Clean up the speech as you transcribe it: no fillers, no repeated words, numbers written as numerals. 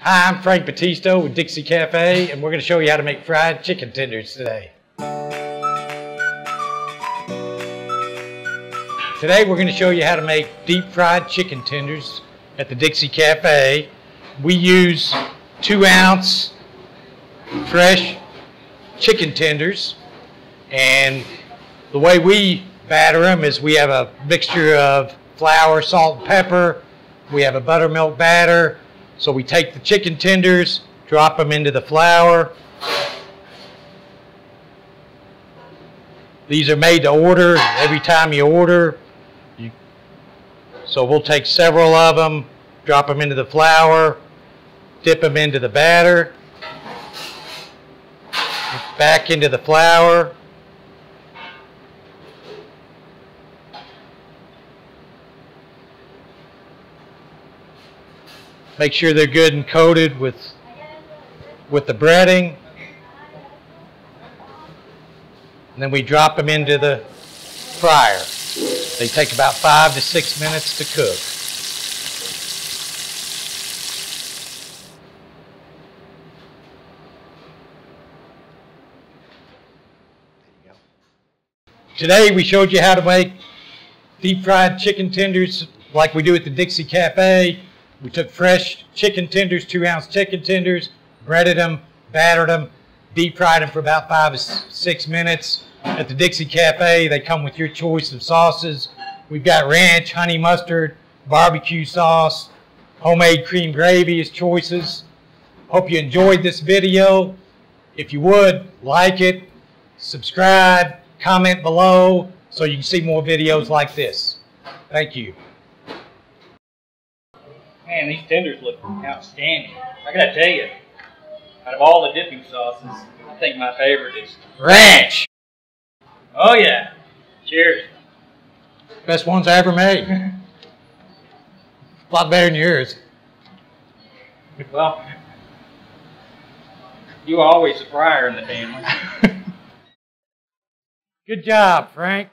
Hi, I'm Frank Battisto with Dixie Cafe, and we're going to show you how to make fried chicken tenders today. Today we're going to show you how to make deep fried chicken tenders at the Dixie Cafe. We use 2-ounce fresh chicken tenders, and the way we batter them is we have a mixture of flour, salt, and pepper. We have a buttermilk batter. So we take the chicken tenders, drop them into the flour. These are made to order every time you order. So we'll take several of them, drop them into the flour, dip them into the batter, back into the flour. Make sure they're good and coated with the breading. And then we drop them into the fryer. They take about 5 to 6 minutes to cook. There you go. Today we showed you how to make deep fried chicken tenders like we do at the Dixie Cafe. We took fresh chicken tenders, 2-ounce chicken tenders, breaded them, battered them, deep fried them for about 5 to 6 minutes. At the Dixie Cafe, they come with your choice of sauces. We've got ranch, honey mustard, barbecue sauce, homemade cream gravy as choices. Hope you enjoyed this video. If you would, like it, subscribe, comment below so you can see more videos like this. Thank you. Man, these tenders look outstanding. I gotta tell you, out of all the dipping sauces, I think my favorite is Ranch! Oh yeah. Cheers. Best ones I ever made. A lot better than yours. Well, you were always the fryer in the family. Good job, Frank.